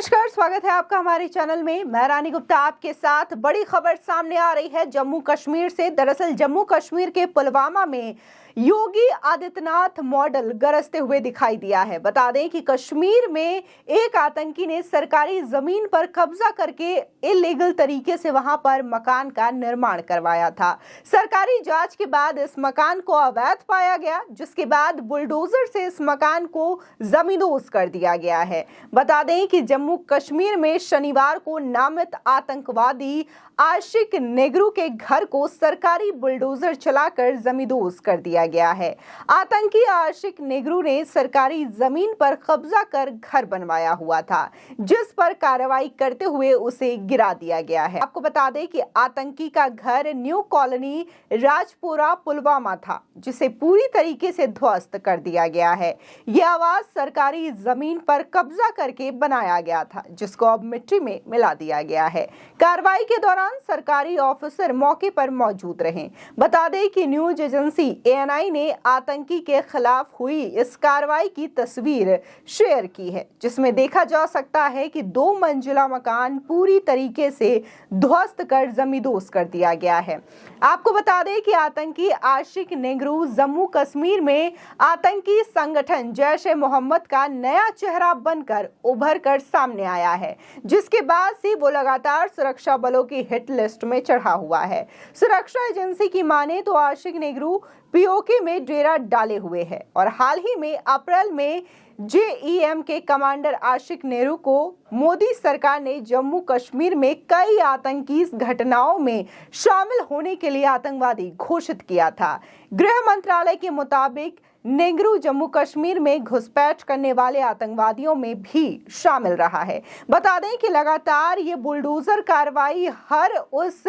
नमस्कार, स्वागत है आपका हमारे चैनल में। मैं रानी गुप्ता आपके साथ। बड़ी खबर सामने आ रही है जम्मू कश्मीर से। दरअसल जम्मू कश्मीर के पुलवामा में योगी आदित्यनाथ मॉडल गरजते हुए दिखाई दिया है। बता दें कि कश्मीर में एक आतंकी ने सरकारी जमीन पर कब्जा करके इलीगल तरीके से वहां पर मकान का निर्माण करवाया था। सरकारी जांच के बाद इस मकान को अवैध पाया गया, जिसके बाद बुलडोजर से इस मकान को जमींदोज कर दिया गया है। बता दें कि जम्मू कश्मीर में शनिवार को नामित आतंकवादी आशिक नेगरू के घर को सरकारी बुलडोजर चलाकर जमींदोज कर दिया गया है। आतंकी आशिक नेगरू ने सरकारी जमीन पर कब्जा कर घर बनवाया हुआ था, जिस पर कार्रवाई करते हुए उसे गिरा दिया गया है। आपको बता दें कि आतंकी का घर न्यू कॉलोनी राजपुरा पुलवामा था, जिसे पूरी तरीके से ध्वस्त कर दिया गया है। यह आवास सरकारी जमीन पर कब्जा करके बनाया गया था, जिसको अब मिट्टी में मिला दिया गया है। कार्रवाई के दौरान सरकारी ऑफिसर मौके पर मौजूद रहे। बता दें कि न्यूज एजेंसी ANI ने आतंकी के खिलाफ हुई इस कार्रवाई की तस्वीर शेयर की है, जिसमें देखा जा सकता है कि 2 मंजिला मकान पूरी तरीके से ध्वस्त कर जमींदोज कर दिया गया है। आपको बता दें कि आतंकी आशिक नेगरू जम्मू कश्मीर में आतंकी संगठन जैश-ए-मोहम्मद का नया चेहरा बनकर उभर कर सामने आया है, जिसके बाद से वो लगातार सुरक्षा बलों की हिट लिस्ट में चढ़ा हुआ है। सुरक्षा एजेंसी की माने तो आशिक नेगरू POK में डेरा डाले हुए है और हाल ही में अप्रैल में JEM के कमांडर आशिक नेहरू को मोदी सरकार ने जम्मू कश्मीर में कई आतंकी घटनाओं में शामिल होने के लिए आतंकवादी घोषित किया था। गृह मंत्रालय के मुताबिक नेगरू जम्मू कश्मीर में घुसपैठ करने वाले आतंकवादियों में भी शामिल रहा है। बता दें कि लगातार ये बुलडोजर कार्रवाई हर उस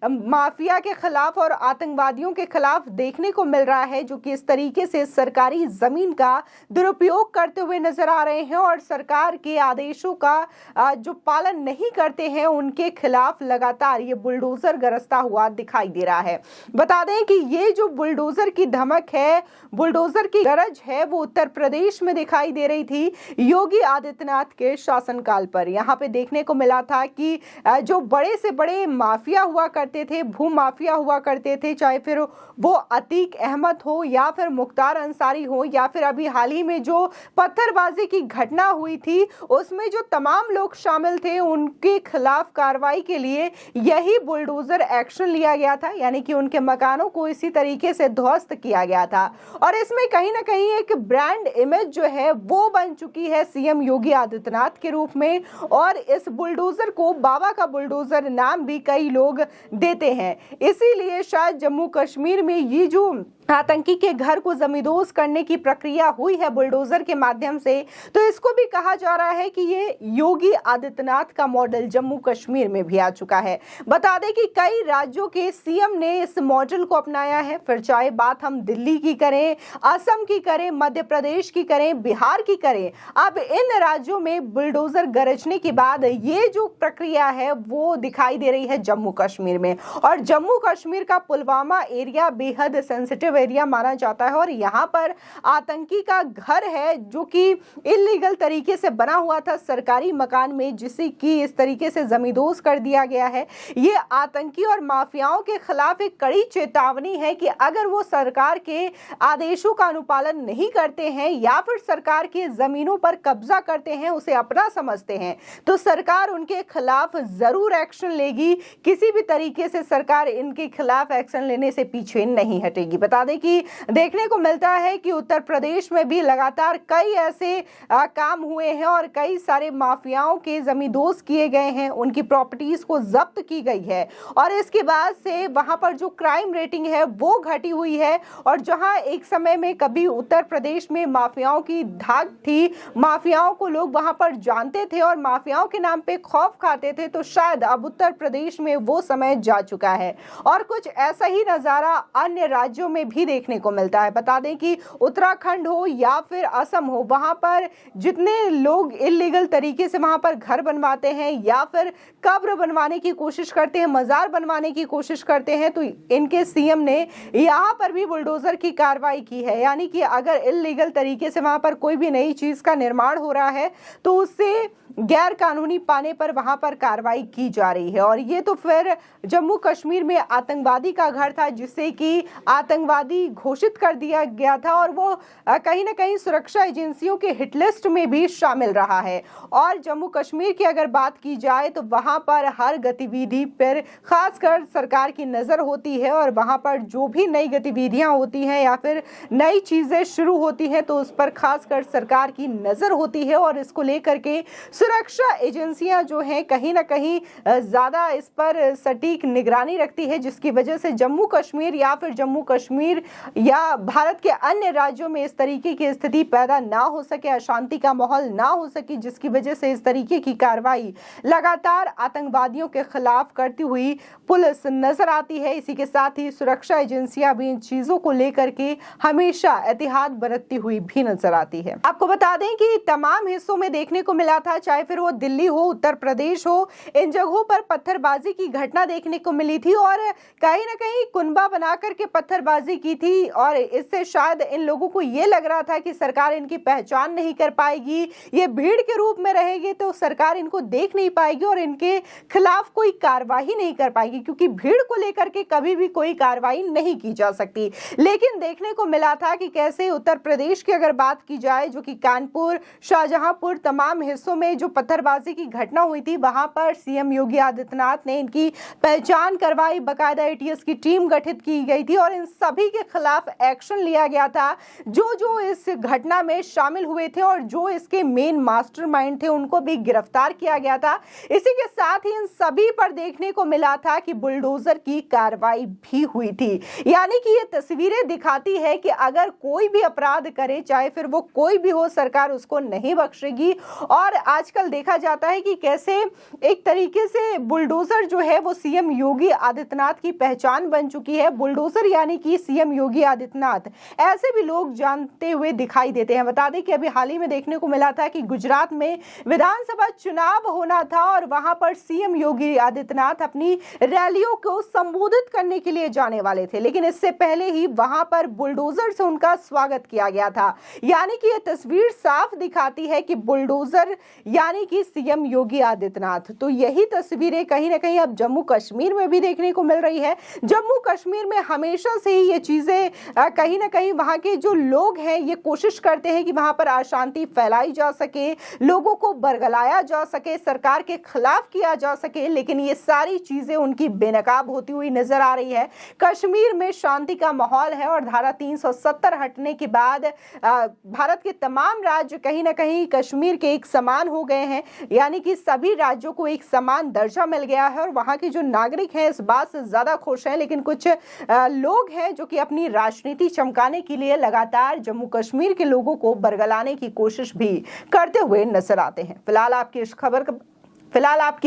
माफिया के खिलाफ और आतंकवादियों के खिलाफ देखने को मिल रहा है, जो कि इस तरीके से सरकारी जमीन का दुरुपयोग करते हुए नजर आ रहे हैं और सरकार के आदेशों का जो पालन नहीं करते हैं उनके खिलाफ लगातार ये बुलडोजर गरजता हुआ दिखाई दे रहा है। बता दें कि ये जो बुलडोजर की धमक है, बुलडोजर की गरज है, वो उत्तर प्रदेश में दिखाई दे रही थी योगी आदित्यनाथ के शासनकाल पर। यहाँ पे देखने को मिला था कि जो बड़े से बड़े माफिया हुआ करते थे, भू माफिया हुआ करते थे, चाहे फिर वो अतीक अहमद हो या फिर मुख्तार अंसारी हो या फिर अभी हाल ही में जो पत्थरबाजी की घटना हुई थी उसमें जो तमाम लोग शामिल थे, उनके खिलाफ कार्रवाई के लिए यही बुलडोजर एक्शन लिया गया था, यानी कि उनके मकानों को इसी तरीके से ध्वस्त किया गया था। और इसमें कहीं ना कहीं एक ब्रांड इमेज जो है वो बन चुकी है CM योगी आदित्यनाथ के रूप में, और इस बुलडोजर को बाबा का बुलडोजर नाम भी कई लोग देते हैं। इसीलिए शायद जम्मू कश्मीर में ये जो आतंकी के घर को जमींदोज करने की प्रक्रिया हुई है बुलडोजर के माध्यम से, तो इसको भी कहा जा रहा है कि ये योगी आदित्यनाथ का मॉडल जम्मू कश्मीर में भी आ चुका है। बता दें कि कई राज्यों के CM ने इस मॉडल को अपनाया है, फिर चाहे बात हम दिल्ली की करें, असम की करें, मध्य प्रदेश की करें, बिहार की करें। अब इन राज्यों में बुलडोजर गरजने के बाद ये जो प्रक्रिया है वो दिखाई दे रही है जम्मू कश्मीर में। और जम्मू कश्मीर का पुलवामा एरिया बेहद सेंसिटिव एरिया माना जाता है और यहाँ पर आतंकी का घर है जो कि इलीगल तरीके से बना हुआ था सरकारी मकान में, जिसे कि इस तरीके से जमींदोज कर दिया गया है। ये आतंकी और माफियाओं के खिलाफ एक कड़ी चेतावनी है कि अगर वो सरकार के आदेशों का अनुपालन नहीं करते हैं या फिर सरकार की जमीनों पर कब्जा करते हैं, उसे अपना समझते हैं, तो सरकार उनके खिलाफ जरूर एक्शन लेगी। किसी भी तरीके से सरकार इनके खिलाफ एक्शन लेने से पीछे नहीं हटेगी। बता दें कि देखने को मिलता है कि उत्तर प्रदेश में भी लगातार कई ऐसे काम हुए हैं और कई सारे माफियाओं के जमींदोज किए गए हैं, उनकी प्रॉपर्टीज को जब्त की गई है और इसके बाद से वहां पर जो क्राइम रेटिंग है वो घटी हुई है। और जहां एक समय में कभी उत्तर प्रदेश में माफियाओं की धाक थी, माफियाओं को लोग वहां पर जानते थे और माफियाओं के नाम पे खौफ खाते थे, तो शायद अब उत्तर प्रदेश में वो समय जा चुका है और कुछ ऐसा ही नजारा अन्य राज्यों में भी भी देखने को मिलता है। बता दें कि उत्तराखंड हो या फिर असम हो, वहां पर जितने लोग इल्लीगल तरीके से वहां पर घर बनवाते हैं या फिर कब्र बनवाने की कोशिश करते हैं, मजार बनवाने की कोशिश करते हैं, तो इनके सीएम ने यहां पर भी बुलडोजर की कार्रवाई की है। यानी कि अगर इल्लीगल तरीके से वहां पर कोई भी नई चीज का निर्माण हो रहा है तो उससे गैर कानूनी पाने पर वहां पर कार्रवाई की जा रही है। और ये तो फिर जम्मू कश्मीर में आतंकवादी का घर था जिसे कि आतंकवादी घोषित कर दिया गया था और वो कहीं ना कहीं सुरक्षा एजेंसियों के हिट लिस्ट में भी शामिल रहा है। और जम्मू कश्मीर की अगर बात की जाए तो वहां पर हर गतिविधि पर खासकर सरकार की नजर होती है और वहां पर जो भी नई गतिविधियां होती हैं या फिर नई चीजें शुरू होती हैं तो उस पर खासकर सरकार की नजर होती है और इसको लेकर के सुरक्षा एजेंसियां जो हैं कहीं ना कहीं ज्यादा इस पर सटीक निगरानी रखती है, जिसकी वजह से जम्मू कश्मीर या फिर जम्मू कश्मीर या भारत के अन्य राज्यों में इस तरीके की स्थिति पैदा ना हो सके, अशांति का माहौल ना हो सके, जिसकी वजह से इस तरीके की कार्रवाई लगातार आतंकवादियों के खिलाफ करती हुई पुलिस नजर आती है। इसी के साथ ही सुरक्षा एजेंसियां भी इन चीजों को लेकर के हमेशा एहतियात बरतती हुई भी नजर आती है। आपको बता दें कि तमाम हिस्सों में देखने को मिला था, चाहे फिर वो दिल्ली हो, उत्तर प्रदेश हो, इन जगहों पर पत्थरबाजी की घटना देखने को मिली थी और कहीं ना कहीं कुनबा बना करके पत्थरबाजी की थी। और इससे शायद इन लोगों को ये लग रहा था कि सरकार इनकी पहचान नहीं कर पाएगी, ये भीड़ के रूप में रहेगी तो सरकार इनको देख नहीं पाएगी और इनके खिलाफ कोई कार्रवाई नहीं कर पाएगी, क्योंकि भीड़ को लेकर के कभी भी कोई कार्रवाई नहीं की जा सकती। लेकिन देखने को मिला था कि कैसे उत्तर प्रदेश की अगर बात की जाए, जो कि कानपुर, शाहजहांपुर, तमाम हिस्सों में जो पत्थरबाजी की घटना हुई थी, वहां पर सीएम योगी आदित्यनाथ ने इनकी पहचान करवाई, बकायदा एटीएस की टीम गठित की गई थी और इन सभी के खिलाफ एक्शन लिया गया था। जो जो इस घटना में शामिल हुए थे और जो इसके मेन मास्टरमाइंड थे उनको भी गिरफ्तार किया गया था। इसी के साथ ही इन सभी पर देखने को मिला था कि बुलडोजर की कार्रवाई भी हुई थी। यानी कि ये तस्वीरें दिखाती है कि अगर कोई भी अपराध करे, चाहे फिर वो कोई भी हो, सरकार उसको नहीं बख्शेगी। और आजकल देखा जाता है कि कैसे एक तरीके से बुलडोजर जो है वो सीएम योगी आदित्यनाथ की पहचान बन चुकी है। बुलडोजर यानी कि सीएम योगी आदित्यनाथ, ऐसे भी लोग जानते हुए दिखाई देते हैं। बता दें कि अभी हाल ही में देखने को मिला था कि गुजरात में विधानसभा चुनाव होना था और वहां पर सीएम योगी आदित्यनाथ अपनी रैलियों को संबोधित करने के लिए जाने वाले थे, लेकिन इससे पहले ही वहां पर बुलडोजर से उनका स्वागत किया गया था। यानी कि यह तस्वीर साफ दिखाती है कि बुलडोजर यानी कि सीएम योगी आदित्यनाथ। तो यही तस्वीरें कहीं ना कहीं अब जम्मू कश्मीर में भी देखने को मिल रही है। जम्मू कश्मीर में हमेशा से ही ये चीजें कहीं ना कहीं वहां के जो लोग हैं ये कोशिश करते हैं कि वहां पर अशांति फैलाई जा सके, लोगों को बरगलाया जा सके, सरकार के खिलाफ किया जा सके, लेकिन ये सारी चीजें उनकी बेनकाब होती हुई नजर आ रही है। कश्मीर में शांति का माहौल है और धारा 370 हटने के बाद भारत के तमाम राज्य कहीं ना कहीं कश्मीर के एक समान हो गए हैं। यानी कि सभी राज्यों को एक समान दर्जा मिल गया है और वहां के जो नागरिक हैं इस बात से ज्यादा खुश हैं। लेकिन कुछ लोग हैं जो कि अपनी राजनीति चमकाने के लिए लगातार जम्मू कश्मीर के लोगों को बरगलाने की कोशिश भी करते हुए नजर आते हैं। फिलहाल आपकी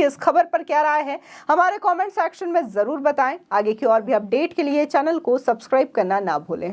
इस खबर पर क्या राय है, हमारे कमेंट सेक्शन में जरूर बताएं। आगे की और भी अपडेट के लिए चैनल को सब्सक्राइब करना ना भूलें।